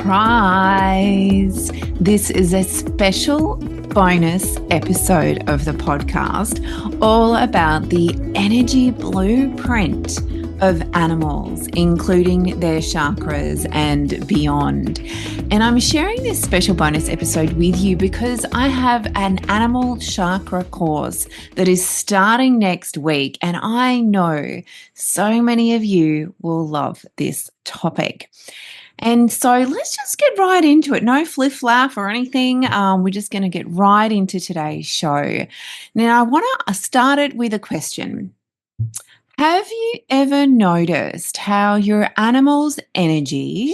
Surprise! This is a special bonus episode of the podcast all about the energy blueprint of animals, including their chakras and beyond. And I'm sharing this special bonus episode with you because I have an animal chakra course that is starting next week, and I know so many of you will love this topic. And so let's just get right into it. No fliff-flaff or anything. We're just going to get right into today's show. Now, I want to start it with a question. Have you ever noticed how your animal's energy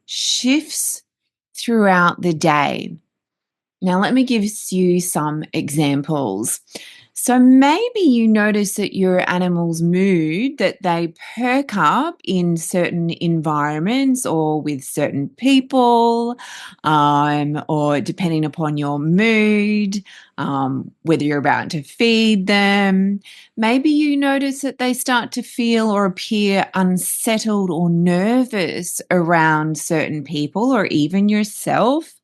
shifts throughout the day? Now, let me give you some examples. So maybe you notice that your animal's mood, that they perk up in certain environments or with certain people, or depending upon your mood, whether you're about to feed them. Maybe you notice that they start to feel or appear unsettled or nervous around certain people or even yourself.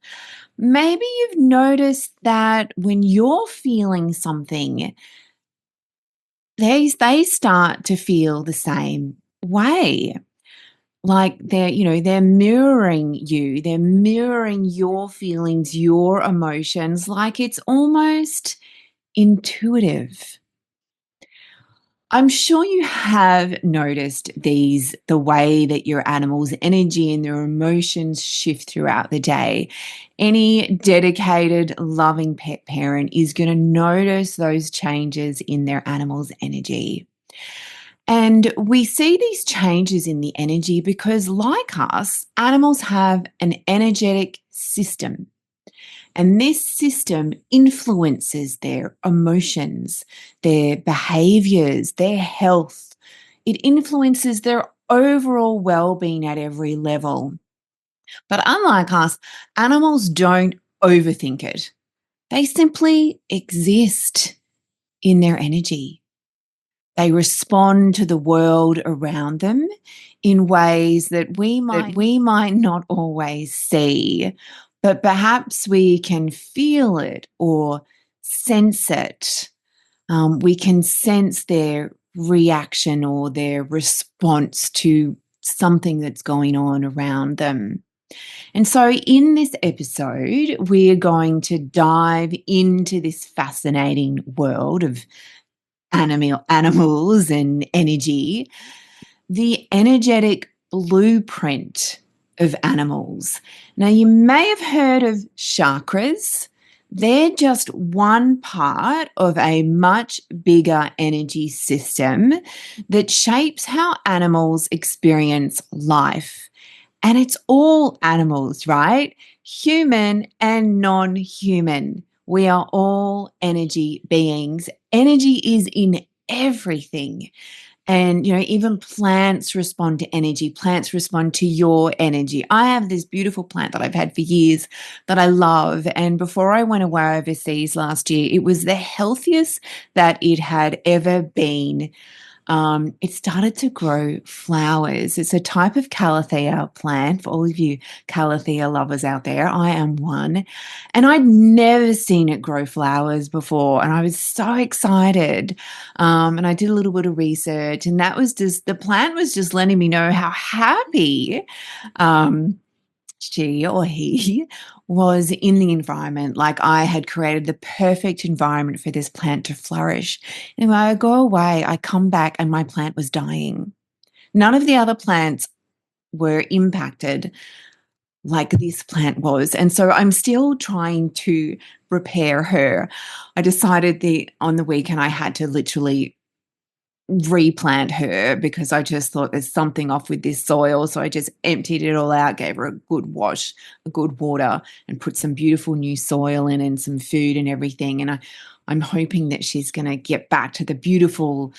Maybe you've noticed that when you're feeling something, they start to feel the same way. Like they're mirroring you. They're mirroring your feelings, your emotions, like it's almost intuitive. I'm sure you have noticed the way that your animal's energy and their emotions shift throughout the day. Any dedicated, loving pet parent is going to notice those changes in their animal's energy. And we see these changes in the energy because, like us, animals have an energetic system. And this system influences their emotions, their behaviors, their health. It influences their overall well-being at every level. But unlike us, animals don't overthink it. They simply exist in their energy. They respond to the world around them in ways that we might not always see, but perhaps we can feel it or sense it. We can sense their reaction or their response to something that's going on around them. And so in this episode, we're going to dive into this fascinating world of animals and energy, the energetic blueprint of animals. Now, you may have heard of chakras. They're just one part of a much bigger energy system that shapes how animals experience life. And it's all animals, right? Human and non-human. We are all energy beings. Energy is in everything. And, even plants respond to energy. Plants respond to your energy. I have this beautiful plant that I've had for years that I love. And before I went away overseas last year, it was the healthiest that it had ever been. It started to grow flowers. It's a type of calathea plant. For all of you calathea lovers out there, I am one. And I'd never seen it grow flowers before. And I was so excited. And I did a little bit of research, and the plant was just letting me know how happy she or he was in the environment. Like I had created the perfect environment for this plant to flourish. And when I go away, I come back and my plant was dying. None of the other plants were impacted like this plant was. And so I'm still trying to repair her. I decided on the weekend I had to literally replant her because I just thought there's something off with this soil. So I just emptied it all out, gave her a good wash, a good water, and put some beautiful new soil in and some food and everything. And I'm hoping that she's going to get back to the beautiful,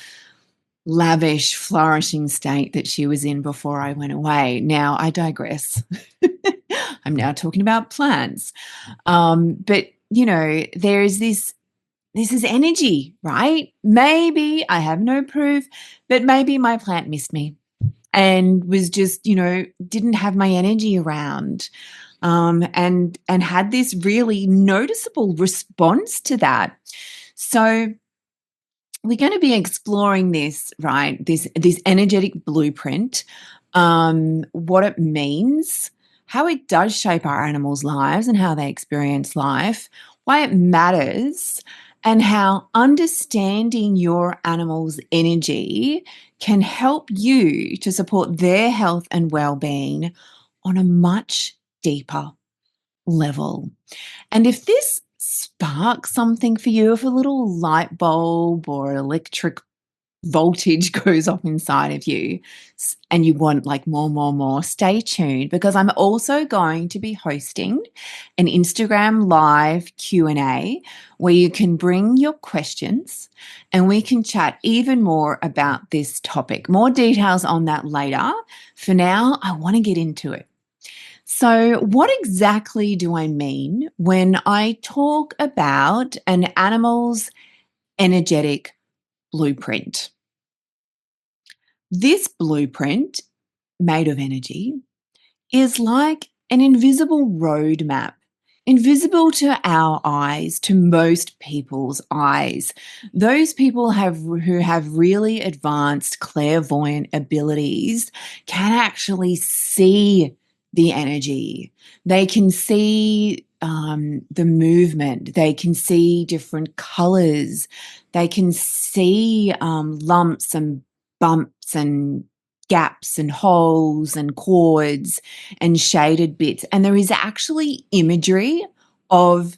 lavish, flourishing state that she was in before I went away. Now, I digress. I'm now talking about plants. But, there's this is energy, right? Maybe, I have no proof, but maybe my plant missed me and was just, didn't have my energy around. And had this really noticeable response to that. So we're going to be exploring this, right? This energetic blueprint, what it means, how it does shape our animals' lives and how they experience life, why it matters, and how understanding your animal's energy can help you to support their health and well-being on a much deeper level. And if this sparks something for you, if a little light bulb or electric voltage goes off inside of you and you want like more, stay tuned, because I'm also going to be hosting an Instagram live Q&A where you can bring your questions and we can chat even more about this topic. More details on that later. For now, I want to get into it. So, what exactly do I mean when I talk about an animal's energetic blueprint? This blueprint, made of energy, is like an invisible roadmap, invisible to our eyes, to most people's eyes. Those people who have really advanced clairvoyant abilities can actually see the energy. They can see the movement. They can see different colors. They can see lumps and bumps and gaps and holes and chords and shaded bits. And there is actually imagery of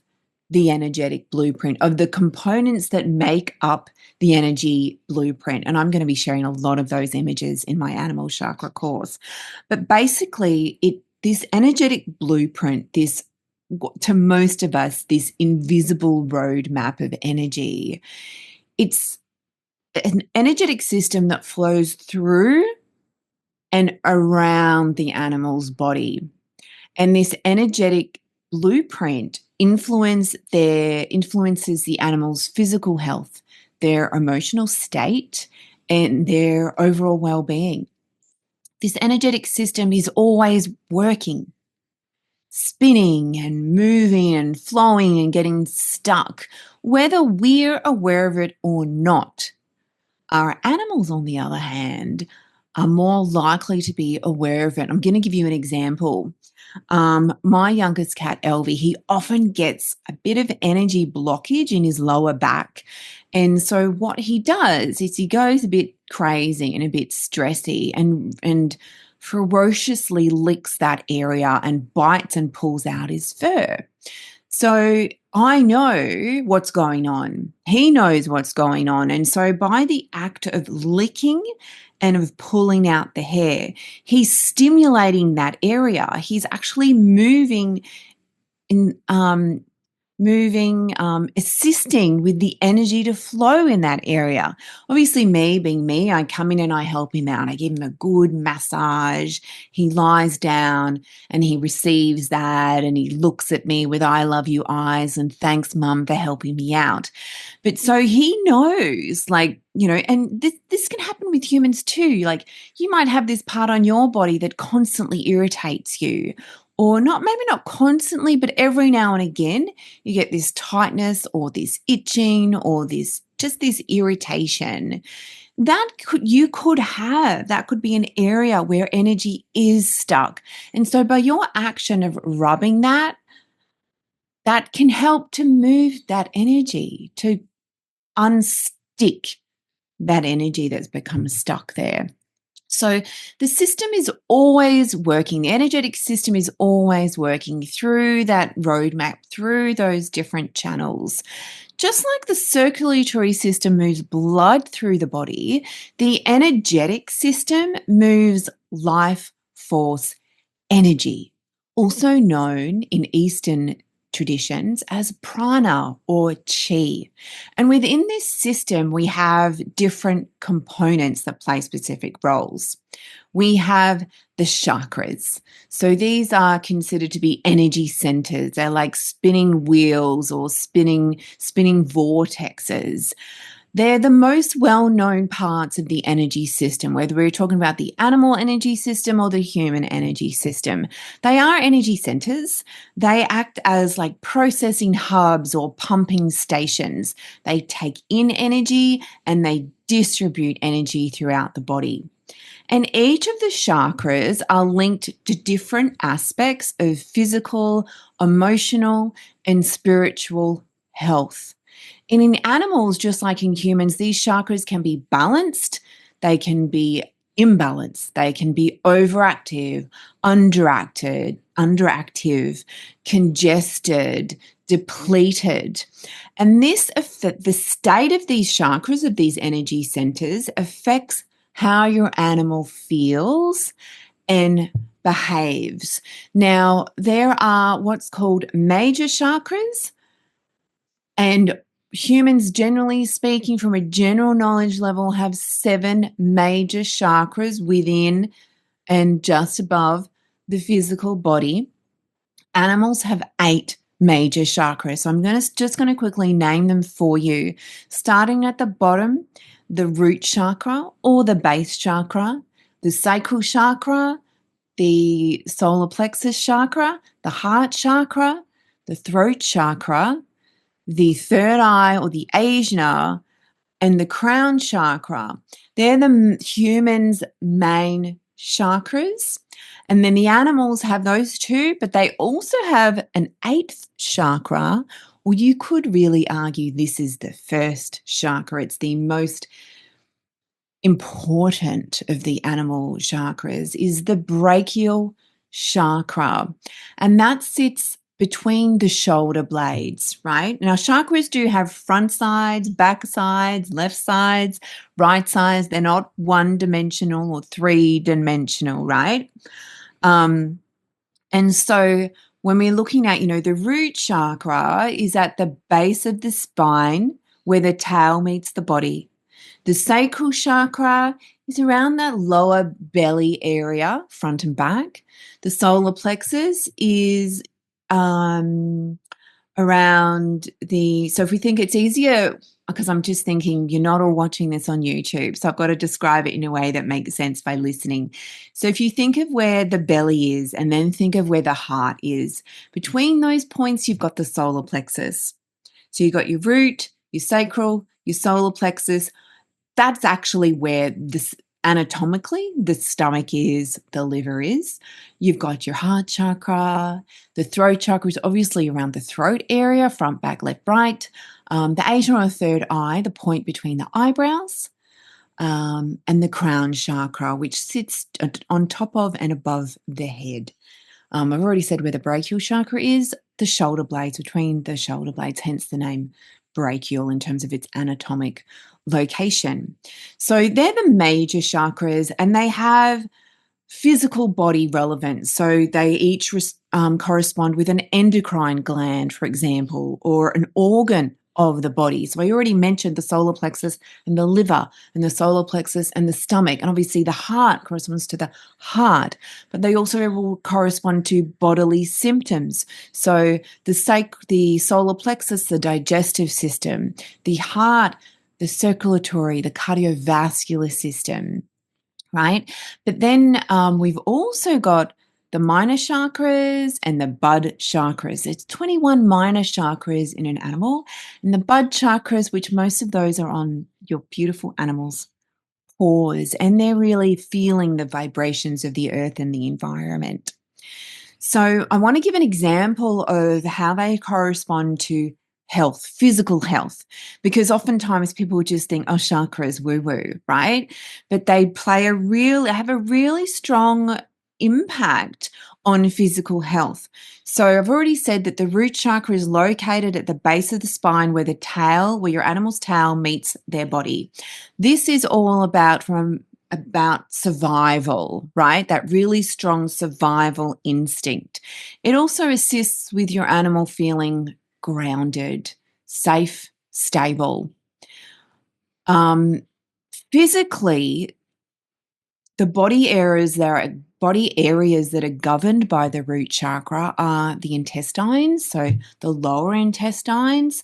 the energetic blueprint, of the components that make up the energy blueprint. And I'm going to be sharing a lot of those images in my animal chakra course. But basically, this energetic blueprint, this, to most of us, this invisible roadmap of energy, it's an energetic system that flows through and around the animal's body. And this energetic blueprint influences the animal's physical health, their emotional state, and their overall well-being. This energetic system is always working, spinning and moving and flowing and getting stuck, whether we're aware of it or not. Our animals, on the other hand, are more likely to be aware of it. I'm going to give you an example. My youngest cat, Elvie, he often gets a bit of energy blockage in his lower back. And so what he does is he goes a bit crazy and a bit stressy and ferociously licks that area and bites and pulls out his fur. So I know what's going on. He knows what's going on. And so by the act of licking and of pulling out the hair, he's stimulating that area. He's actually moving in assisting with the energy to flow in that area. Obviously, me being me, I come in and I help him out. I give him a good massage. He lies down and he receives that and he looks at me with I love you eyes and thanks, Mum, for helping me out. But so he knows, like, and this can happen with humans too. Like, you might have this part on your body that constantly irritates you, or maybe not constantly, but every now and again, you get this tightness or this itching or this irritation. That could be an area where energy is stuck. And so by your action of rubbing that can help to move that energy, to unstick that energy that's become stuck there. So the system is always working. The energetic system is always working through that roadmap, through those different channels. Just like the circulatory system moves blood through the body, the energetic system moves life force energy, also known in Eastern traditions as prana or chi. And within this system, we have different components that play specific roles. We have the chakras. So these are considered to be energy centers. They're like spinning wheels or spinning vortexes. They're the most well-known parts of the energy system, whether we're talking about the animal energy system or the human energy system. They are energy centers. They act as like processing hubs or pumping stations. They take in energy and they distribute energy throughout the body. And each of the chakras are linked to different aspects of physical, emotional, and spiritual health. And in animals, just like in humans, these chakras can be balanced, they can be imbalanced, they can be overactive, underactive, congested, depleted. And the state of these chakras, of these energy centers, affects how your animal feels and behaves. Now, there are what's called major chakras, and humans, generally speaking, from a general knowledge level, have 7 major chakras within and just above the physical body. Animals have 8 major chakras. So I'm just going to quickly name them for you. Starting at the bottom, the root chakra or the base chakra, the sacral chakra, the solar plexus chakra, the heart chakra, the throat chakra, the third eye or the ajna, and the crown chakra. They're the human's main chakras. And then the animals have those too, but they also have an 8th chakra, or you could really argue this is the first chakra. It's the most important of the animal chakras, is the brachial chakra. And that sits between the shoulder blades, right? Now, chakras do have front sides, back sides, left sides, right sides. They're not one-dimensional or three-dimensional, right? And so when we're looking at, the root chakra is at the base of the spine where the tail meets the body. The sacral chakra is around that lower belly area, front and back. The solar plexus is around so if we think it's easier, because I'm just thinking you're not all watching this on YouTube, so I've got to describe it in a way that makes sense by listening. So if you think of where the belly is and then think of where the heart is, between those points, you've got the solar plexus. So you've got your root, your sacral, your solar plexus. That's actually where this anatomically the stomach is, the liver is. You've got your heart chakra. The throat chakra is obviously around the throat area, front, back, left, right. The ajna or third eye, the point between the eyebrows, and the crown chakra, which sits on top of and above the head. I've already said where the brachial chakra is, the shoulder blades, between the shoulder blades, hence the name brachial in terms of its anatomic location. So they're the major chakras, and they have physical body relevance. So they each correspond with an endocrine gland, for example, or an organ of the body. So I already mentioned the solar plexus and the liver, and the solar plexus and the stomach, and obviously the heart corresponds to the heart, but they also will correspond to bodily symptoms. So the solar plexus, the digestive system; the heart, the circulatory, the cardiovascular system, right? But then we've also got the minor chakras and the bud chakras. It's 21 minor chakras in an animal, and the bud chakras, which most of those are on your beautiful animals' paws, and they're really feeling the vibrations of the earth and the environment. So I want to give an example of how they correspond to health, physical health, because oftentimes people just think, oh, chakras, woo-woo, right? But they have a really strong impact on physical health. So I've already said that the root chakra is located at the base of the spine where where your animal's tail meets their body. This is all about survival, right? That really strong survival instinct. It also assists with your animal feeling grounded, safe, stable. Physically, the body areas that are governed by the root chakra are the intestines, so the lower intestines,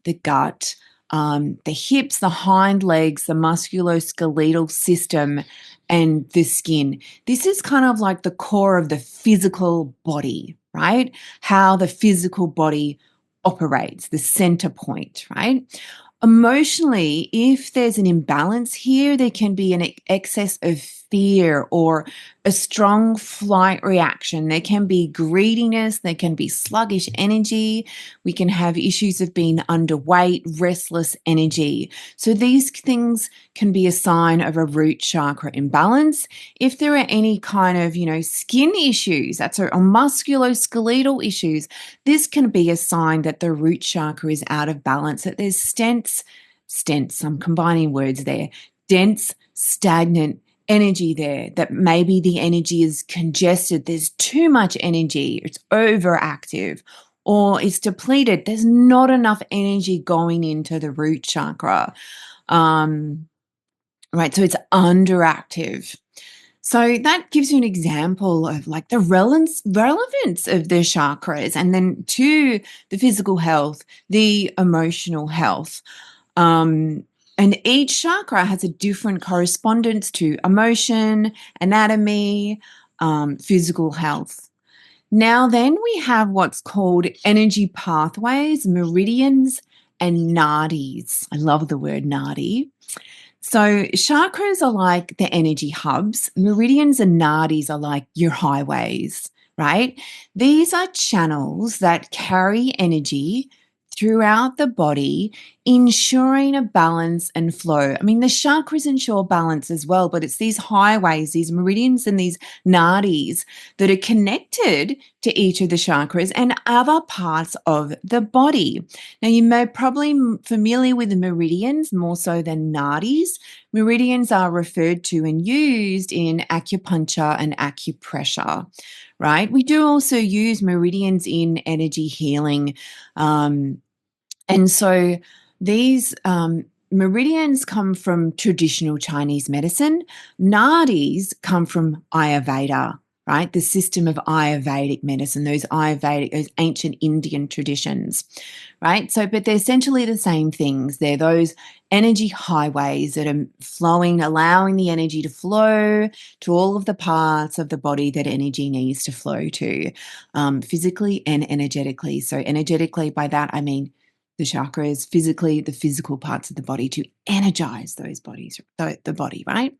the gut, the hips, the hind legs, the musculoskeletal system, and the skin. This is kind of like the core of the physical body, right? How the physical body operates, the center point, right? Emotionally, if there's an imbalance here, there can be an excess of fear or a strong flight reaction. There can be greediness, there can be sluggish energy. We can have issues of being underweight, restless energy. So these things can be a sign of a root chakra imbalance. If there are any kind of, skin issues, or musculoskeletal issues, this can be a sign that the root chakra is out of balance, that there's stents, I'm combining words there, dense, stagnant energy there, that maybe the energy is congested, there's too much energy, it's overactive, or it's depleted, there's not enough energy going into the root chakra. Right, so it's underactive. So that gives you an example of like the relevance of the chakras, and then to the physical health, the emotional health. And each chakra has a different correspondence to emotion, anatomy, physical health. Now, then we have what's called energy pathways, meridians, and nadis. I love the word nadi. So chakras are like the energy hubs. Meridians and nadis are like your highways, right? These are channels that carry energy throughout the body, ensuring a balance and flow. I mean, the chakras ensure balance as well, but it's these highways, these meridians and these nadis that are connected to each of the chakras and other parts of the body. Now, you may probably familiar with the meridians more so than nadis. Meridians are referred to and used in acupuncture and acupressure, right? We do also use meridians in energy healing. And so these meridians come from traditional Chinese medicine. Nadis come from Ayurveda, right? The system of Ayurvedic medicine, those ancient Indian traditions, right? So, but they're essentially the same things. They're those energy highways that are flowing, allowing the energy to flow to all of the parts of the body that energy needs to flow to, physically and energetically. So energetically, by that, I mean the chakras, physically, the physical parts of the body to energize those bodies, the body, right?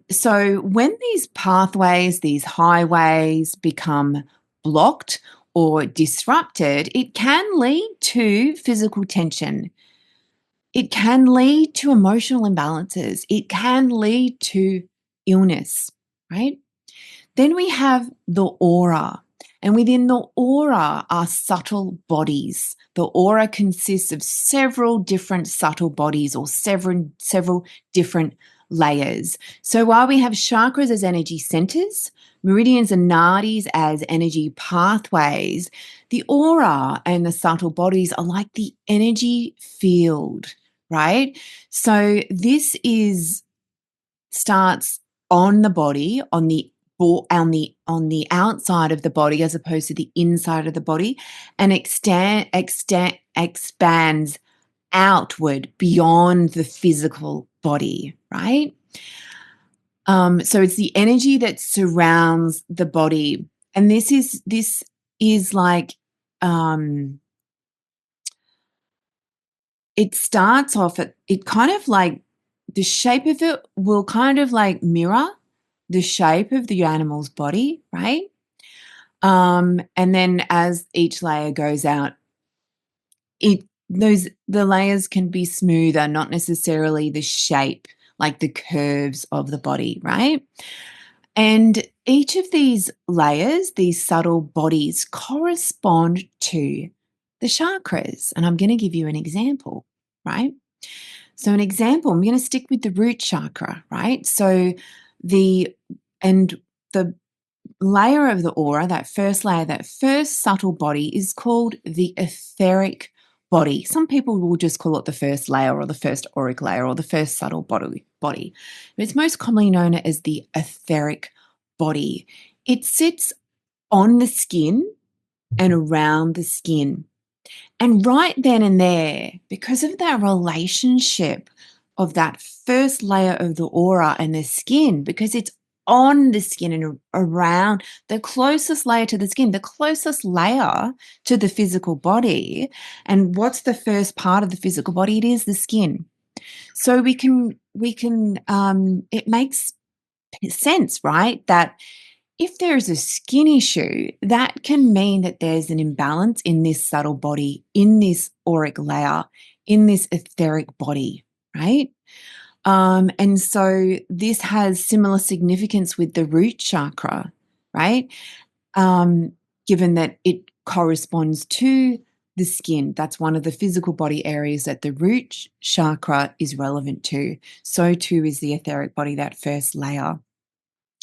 So when these pathways, these highways become blocked or disrupted, it can lead to physical tension. It can lead to emotional imbalances. It can lead to illness, right? Then we have the aura. And within the aura are subtle bodies. The aura consists of several different subtle bodies or several different layers. So while we have chakras as energy centers, meridians and nadis as energy pathways, the aura and the subtle bodies are like the energy field, right? So this starts on the body, on the outside of the body as opposed to the inside of the body, and expands outward beyond the physical body, right? So it's the energy that surrounds the body, and this is like it starts off at it kind of like the shape of it will kind of like mirror the shape of the animal's body, right? And then as each layer goes out, the layers can be smoother, not necessarily the shape, like the curves of the body, right? And each of these layers, these subtle bodies, correspond to the chakras. And I'm going to give you an example, right? So, an example, I'm going to stick with the root chakra, right? So, the layer of the aura, that first layer, that first subtle body is called the etheric body. Some people will just call it the first layer or the first auric layer or the first subtle body. But it's most commonly known as the etheric body. It sits on the skin and around the skin. And right then and there, because of that relationship of that first layer of the aura and the skin, because it's on the skin and around the closest layer to the skin, the closest layer to the physical body. And what's the first part of the physical body? It is the skin. So it makes sense, right? That if there is a skin issue, that can mean that there's an imbalance in this subtle body, in this auric layer, in this etheric body, right? And so this has similar significance with the root chakra, right? Um, Given that it corresponds to the skin. That's one of the physical body areas that the root chakra is relevant to. So too is the etheric body, that first layer.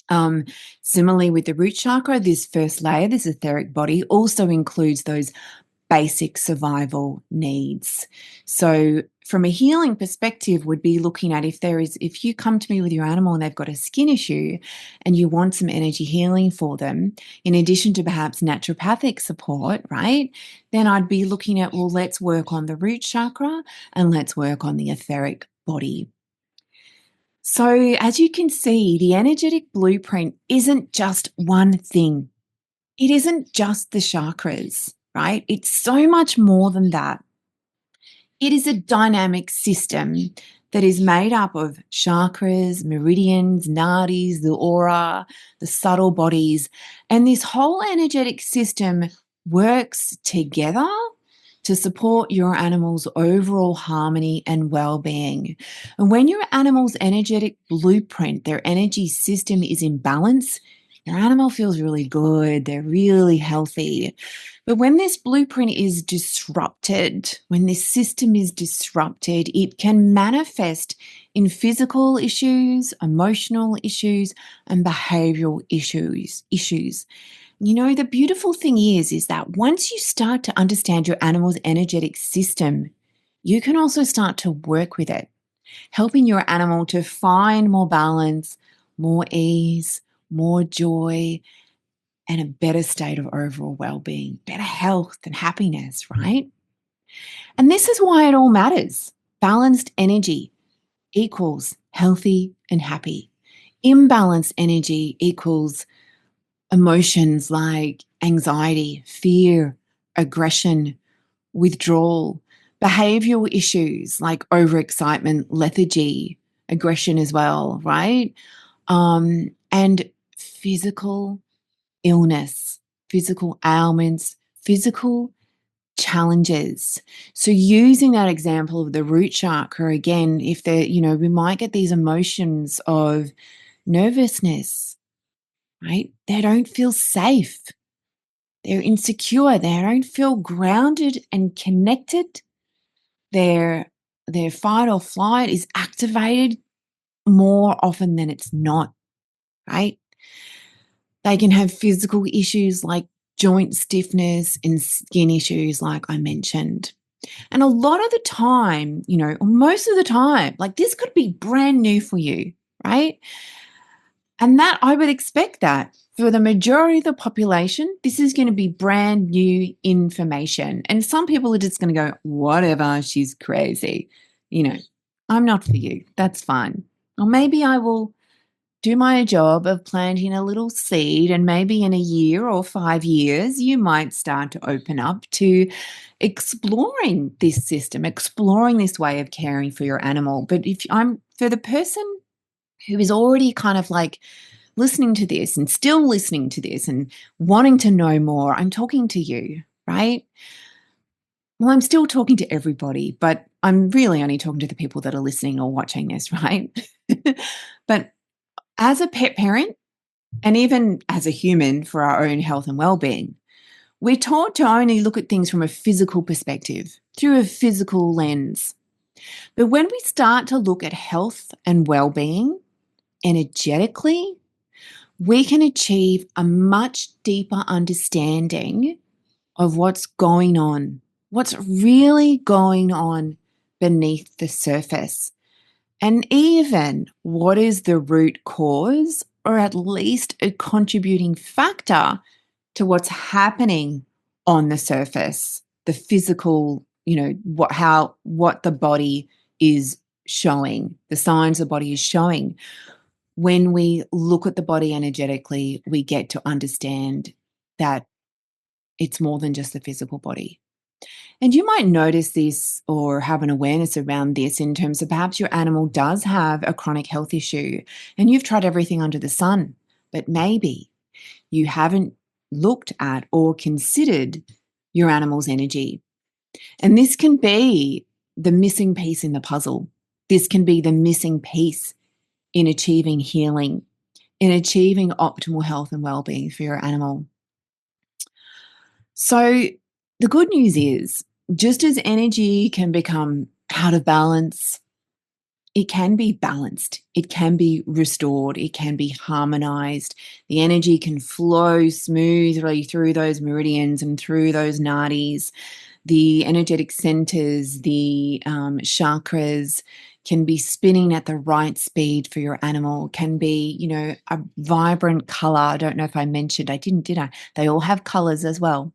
Um, Similarly, with the root chakra, this first layer, this etheric body, also includes those basic survival needs. So, from a healing perspective, would be looking at if you come to me with your animal and they've got a skin issue and you want some energy healing for them, in addition to perhaps naturopathic support, right? Then I'd be looking at, well, let's work on the root chakra and let's work on the etheric body. So, as you can see, the energetic blueprint isn't just one thing. It isn't just the chakras, right? It's so much more than that. It is a dynamic system that is made up of chakras, meridians, nadis, the aura, the subtle bodies. And this whole energetic system works together to support your animal's overall harmony and well-being. And when your animal's energetic blueprint, their energy system is in balance, your animal feels really good. They're really healthy. But when this blueprint is disrupted, when this system is disrupted, it can manifest in physical issues, emotional issues, and behavioral issues. You know, the beautiful thing is that once you start to understand your animal's energetic system, you can also start to work with it, helping your animal to find more balance, more ease, more joy, and a better state of overall well-being, better health and happiness, right? And this is why it all matters. Balanced energy equals healthy and happy. Imbalanced energy equals emotions like anxiety, fear, aggression, withdrawal, behavioral issues like overexcitement, lethargy, aggression as well, right? And physical illness, physical ailments, physical challenges. So using that example of the root chakra again, if they're, we might get these emotions of nervousness, right? They don't feel safe. They're insecure. They don't feel grounded and connected. Their fight or flight is activated more often than it's not, right? They can have physical issues like joint stiffness and skin issues, like I mentioned. And a lot of the time, or most of the time, like this could be brand new for you, right? And that I would expect that for the majority of the population, this is going to be brand new information. And some people are just going to go, whatever, she's crazy. I'm not for you. That's fine. Or maybe I will do my job of planting a little seed, and maybe in a year or 5 years, you might start to open up to exploring this system, exploring this way of caring for your animal. But if I'm for the person who is already kind of like listening to this and still listening to this and wanting to know more, I'm talking to you, right? Well, I'm still talking to everybody, but I'm really only talking to the people that are listening or watching this, right? But as a pet parent, and even as a human for our own health and well-being, we're taught to only look at things from a physical perspective, through a physical lens. But when we start to look at health and well-being energetically, we can achieve a much deeper understanding of what's going on, what's really going on beneath the surface, and even what is the root cause, or at least a contributing factor to what's happening on the surface the physical, what the body is showing, the signs the body is showing. When we look at the body energetically, we get to understand that it's more than just the physical body. And you might notice this or have an awareness around this in terms of perhaps your animal does have a chronic health issue and you've tried everything under the sun, but maybe you haven't looked at or considered your animal's energy. And this can be the missing piece in the puzzle. This can be the missing piece in achieving healing, in achieving optimal health and well-being for your animal. So the good news is, just as energy can become out of balance, it can be balanced, it can be restored, it can be harmonized. The energy can flow smoothly through those meridians and through those nadis. The energetic centers, the chakras can be spinning at the right speed for your animal, can be, a vibrant color. I don't know if I mentioned, I didn't, did I? They all have colors as well.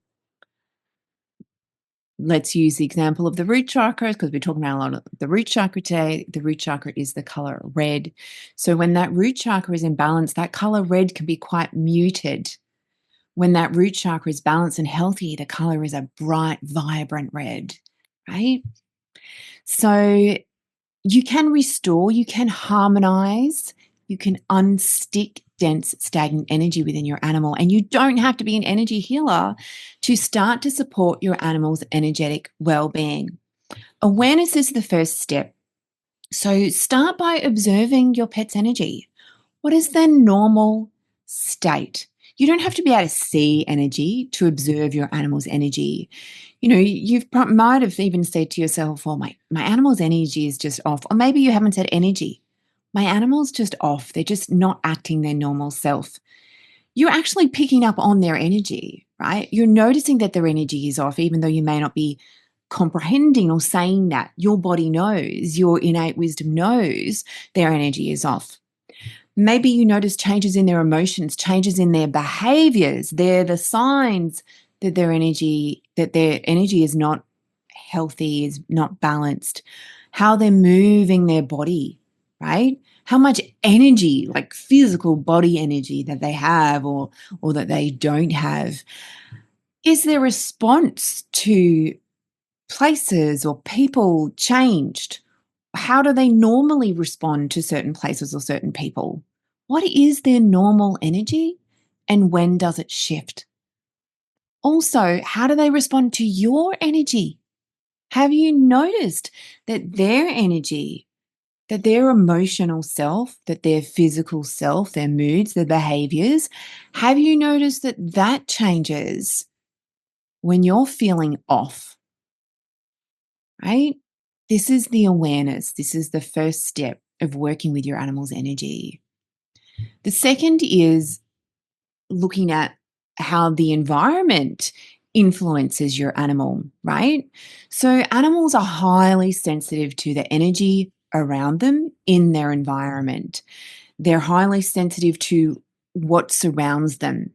Let's use the example of the root chakras because we're talking about a lot of the root chakra today. The root chakra is the color red. So when that root chakra is in balance, that color red can be quite muted. When that root chakra is balanced and healthy, the color is a bright, vibrant red, right? So you can restore, you can harmonize, you can unstick dense, stagnant energy within your animal. And you don't have to be an energy healer to start to support your animal's energetic well-being. Awareness is the first step. So start by observing your pet's energy. What is their normal state? You don't have to be able to see energy to observe your animal's energy. Might have even said to yourself, "Oh, my animal's energy is just off." Or maybe you haven't said energy. My animal's just off. They're just not acting their normal self. You're actually picking up on their energy, right? You're noticing that their energy is off, even though you may not be comprehending or saying that. Your body knows, your innate wisdom knows their energy is off. Maybe you notice changes in their emotions, changes in their behaviors. They're the signs that their energy is not healthy, is not balanced. How they're moving their body, right? How much energy, like physical body energy that they have or that they don't have. Is their response to places or people changed? How do they normally respond to certain places or certain people? What is their normal energy and when does it shift? Also, how do they respond to your energy? Have you noticed that their energy, that their emotional self, that their physical self, their moods, their behaviors, have you noticed that that changes when you're feeling off, right? This is the awareness. This is the first step of working with your animal's energy. The second is looking at how the environment influences your animal, right? So animals are highly sensitive to the energy around them in their environment. They're highly sensitive to what surrounds them.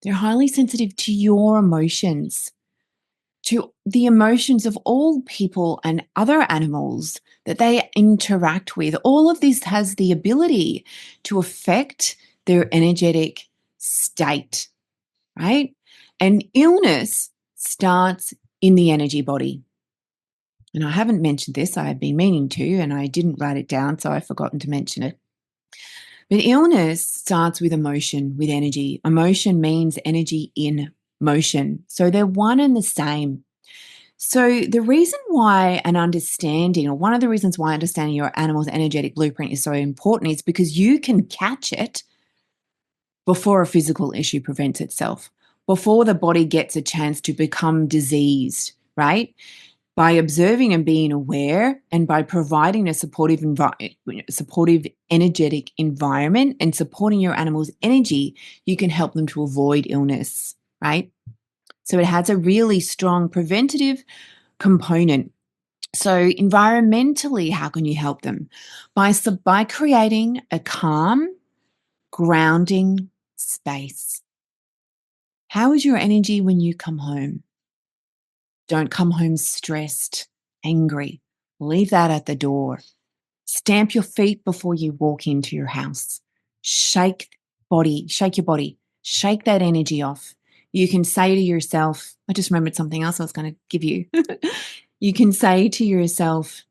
They're highly sensitive to your emotions, to the emotions of all people and other animals that they interact with. All of this has the ability to affect their energetic state, right? And illness starts in the energy body. And I haven't mentioned this, I have been meaning to, and I didn't write it down, so I've forgotten to mention it. But illness starts with emotion, with energy. Emotion means energy in motion. So they're one and the same. So the reason why an understanding, or one of the reasons why understanding your animal's energetic blueprint is so important is because you can catch it before a physical issue presents itself, before the body gets a chance to become diseased, right? By observing and being aware and by providing a supportive energetic environment and supporting your animal's energy, you can help them to avoid illness, right? So it has a really strong preventative component. So environmentally, how can you help them? By creating a calm, grounding space. How is your energy when you come home? Don't come home stressed, angry. Leave that at the door. Stamp your feet before you walk into your house. Shake your body, shake that energy off. You can say to yourself, I just remembered something else I was going to give you. You can say to yourself,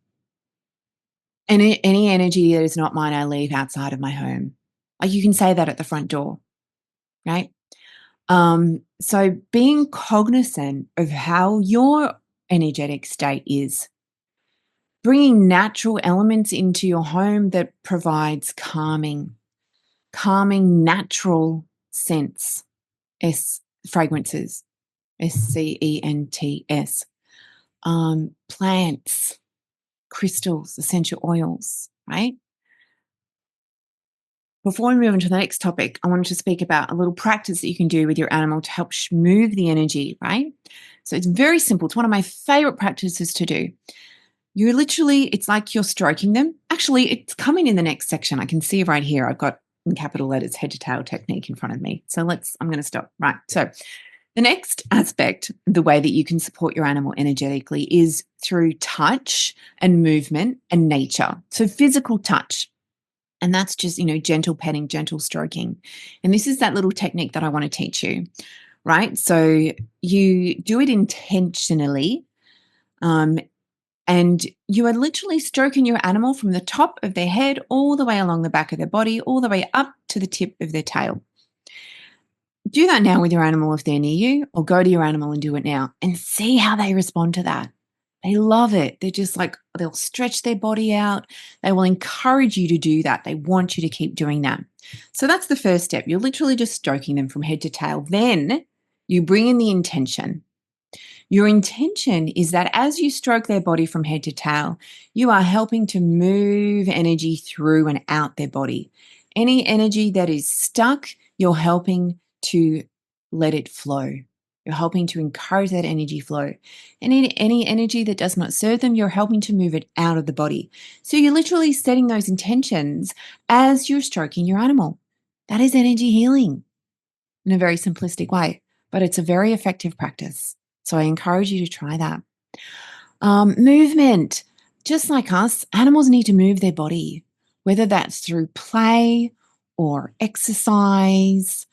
any energy that is not mine, I leave outside of my home. Like you can say that at the front door, right? So being cognizant of how your energetic state is, bringing natural elements into your home that provides calming natural scents, fragrances, scents, plants, crystals, essential oils, right? Before we move on to the next topic, I wanted to speak about a little practice that you can do with your animal to help move the energy, right? So it's very simple. It's one of my favorite practices to do. It's like you're stroking them. Actually, it's coming in the next section. I can see right here. I've got in capital letters head to tail technique in front of me. So I'm going to stop. Right. So the next aspect, the way that you can support your animal energetically is through touch and movement and nature. So physical touch. And that's just, gentle petting, gentle stroking. And this is that little technique that I want to teach you, right? So you do it intentionally. And you are literally stroking your animal from the top of their head all the way along the back of their body, all the way up to the tip of their tail. Do that now with your animal if they're near you, or go to your animal and do it now and see how they respond to that. They love it. They're just like, they'll stretch their body out. They will encourage you to do that. They want you to keep doing that. So that's the first step. You're literally just stroking them from head to tail. Then you bring in the intention. Your intention is that as you stroke their body from head to tail, you are helping to move energy through and out their body. Any energy that is stuck, you're helping to let it flow. You're helping to encourage that energy flow. And any energy that does not serve them, you're helping to move it out of the body. So you're literally setting those intentions as you're stroking your animal. That is energy healing in a very simplistic way, but it's a very effective practice. So I encourage you to try that. Movement. Just like us, animals need to move their body, whether that's through play or exercise.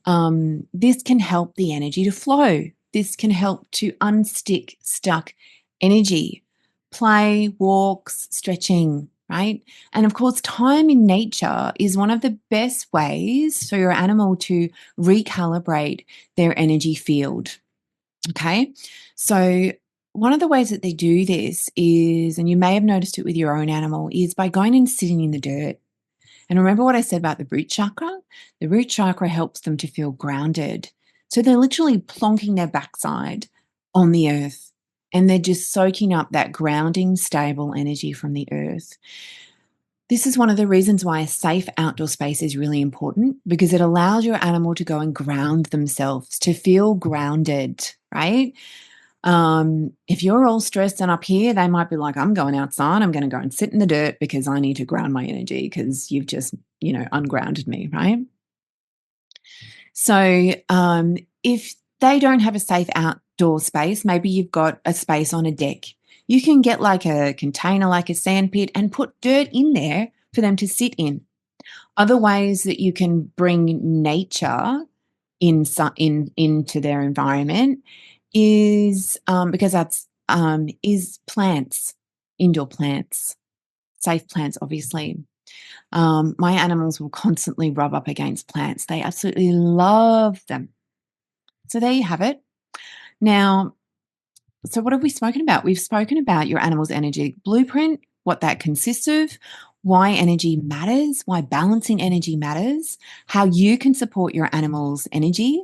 This can help the energy to flow. This can help to unstick stuck energy. Play, walks, stretching, right? And of course, time in nature is one of the best ways for your animal to recalibrate their energy field. Okay. So, one of the ways that they do this is, and you may have noticed it with your own animal, is by going and sitting in the dirt. And remember what I said about the root chakra? The root chakra helps them to feel grounded. So they're literally plonking their backside on the earth and they're just soaking up that grounding, stable energy from the earth. This is one of the reasons why a safe outdoor space is really important, because it allows your animal to go and ground themselves, to feel grounded, right? If you're all stressed and up here, they might be like, I'm going outside. I'm going to go and sit in the dirt because I need to ground my energy because you've just, ungrounded me, right? So if they don't have a safe outdoor space, maybe you've got a space on a deck. You can get like a container, like a sand pit, and put dirt in there for them to sit in. Other ways that you can bring nature into their environment is because that's is plants, indoor plants, safe plants, obviously. My animals will constantly rub up against plants. They absolutely love them. So there you have it. Now, so what have we spoken about? We've spoken about your animal's energetic blueprint, what that consists of, why energy matters, why balancing energy matters, how you can support your animal's energy.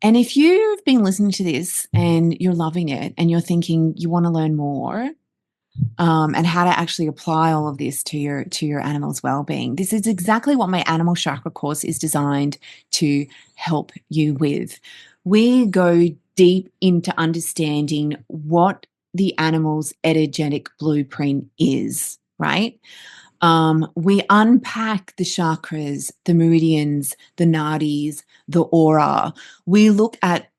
And if you've been listening to this and you're loving it and you're thinking you want to learn more, and how to actually apply all of this to your animal's well-being, this is exactly what my animal chakra course is designed to help you with. We go deep into understanding what the animal's energetic blueprint is, right? We unpack the chakras, the meridians, the nadis, the aura. We look at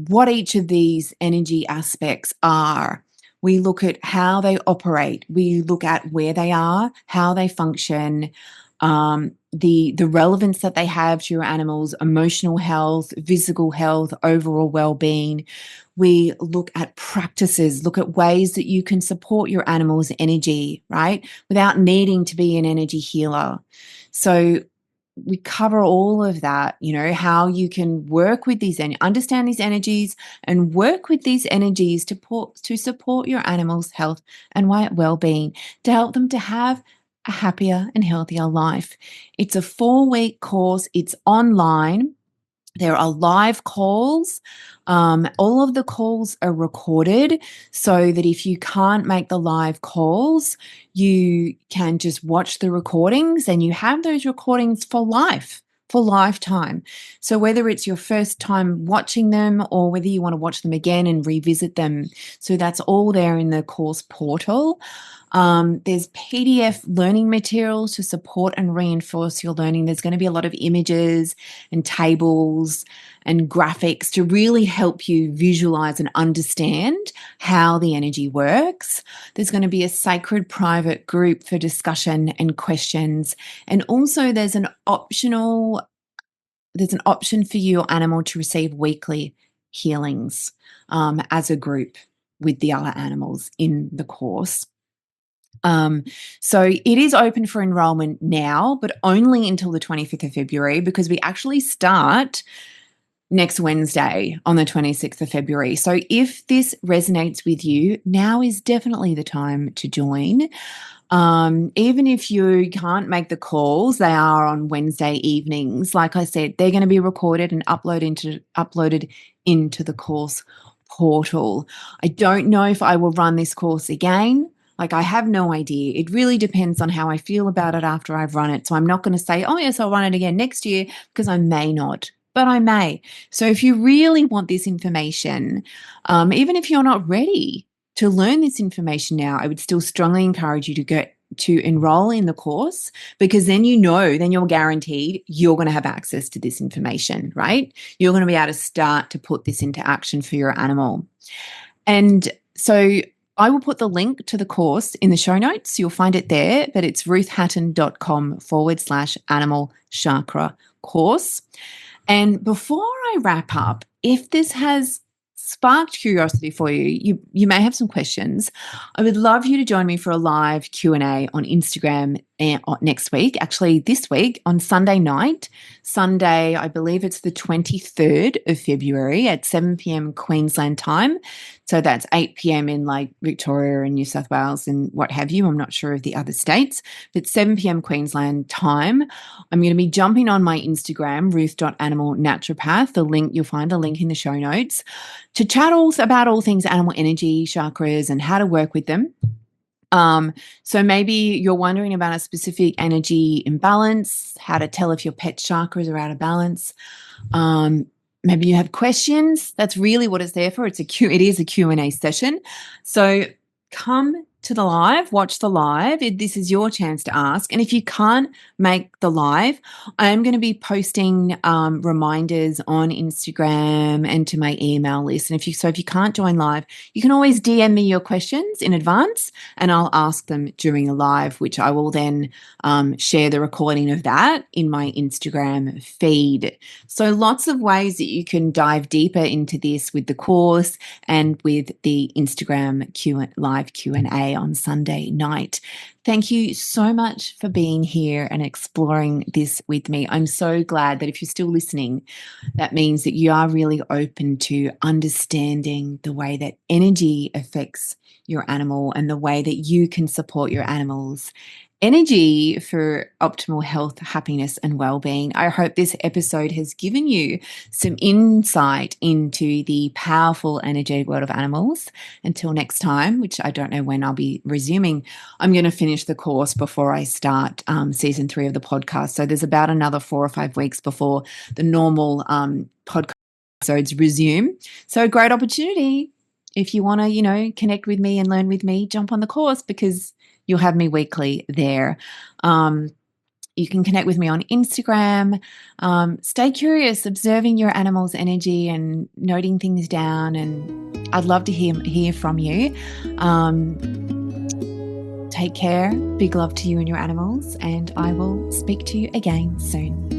what each of these energy aspects are. We look at how they operate. We look at where they are, how they function, the relevance that they have to your animal's emotional health, physical health, overall well-being. We look at practices, look at ways that you can support your animal's energy, right? Without needing to be an energy healer. So we cover all of that, how you can work with these and understand these energies and work with these energies to support your animal's health and well-being, to help them to have a happier and healthier life. It's a 4-week course. It's online. There are live calls. All of the calls are recorded so that if you can't make the live calls, you can just watch the recordings, and you have those recordings for life, for lifetime. So whether it's your first time watching them or whether you want to watch them again and revisit them, so that's all there in the course portal. There's PDF learning materials to support and reinforce your learning. There's going to be a lot of images and tables and graphics to really help you visualize and understand how the energy works. There's going to be a sacred private group for discussion and questions. And also there's an option for your animal to receive weekly healings as a group with the other animals in the course. So it is open for enrollment now, but only until the 25th of February, because we actually start next Wednesday on the 26th of February. So if this resonates with you, now is definitely the time to join. Even if you can't make the calls, they are on Wednesday evenings. Like I said, they're going to be recorded and uploaded into the course portal. I don't know if I will run this course again. Like, I have no idea. It really depends on how I feel about it after I've run it. So I'm not going to say, oh, yes, I'll run it again next year, because I may not, but I may. So if you really want this information, even if you're not ready to learn this information now, I would still strongly encourage you to enroll in the course, because then then you're guaranteed you're going to have access to this information, right? You're going to be able to start to put this into action for your animal. And so I will put the link to the course in the show notes. You'll find it there, but it's ruthhatton.com/animal chakra course. And before I wrap up, if this has sparked curiosity for you, you may have some questions. I would love you to join me for a live Q&A on Instagram next week, actually this week on Sunday night. Sunday, I believe it's the 23rd of February at 7 p.m. Queensland time. So that's 8 p.m. in like Victoria and New South Wales and what have you. I'm not sure of the other states, but 7 p.m. Queensland time. I'm going to be jumping on my Instagram, ruth.animalnaturopath. You'll find a link in the show notes, to chat about all things animal energy, chakras, and how to work with them. So maybe you're wondering about a specific energy imbalance, how to tell if your pet chakras are out of balance. Maybe you have questions. That's really what it's there for. It is a Q&A session. So come to the live, watch the live. This is your chance to ask. And if you can't make the live, I am going to be posting reminders on Instagram and to my email list. And if you can't join live, you can always DM me your questions in advance, and I'll ask them during a live, which I will then share the recording of that in my Instagram feed. So lots of ways that you can dive deeper into this with the course and with the Instagram live Q&A on Sunday night. Thank you so much for being here and exploring this with me. I'm so glad that if you're still listening, that means that you are really open to understanding the way that energy affects your animal and the way that you can support your animals energy for optimal health, happiness, and well-being. I hope this episode has given you some insight into the powerful energetic world of animals. Until next time, which I don't know when I'll be resuming, I'm going to finish the course before I start season 3 of the podcast. So there's about another 4 or 5 weeks before the normal podcast episodes resume. So a great opportunity. If you want to, connect with me and learn with me, jump on the course, because you'll have me weekly there. You can connect with me on Instagram. Stay curious, observing your animal's energy and noting things down. And I'd love to hear from you. Take care. Big love to you and your animals. And I will speak to you again soon.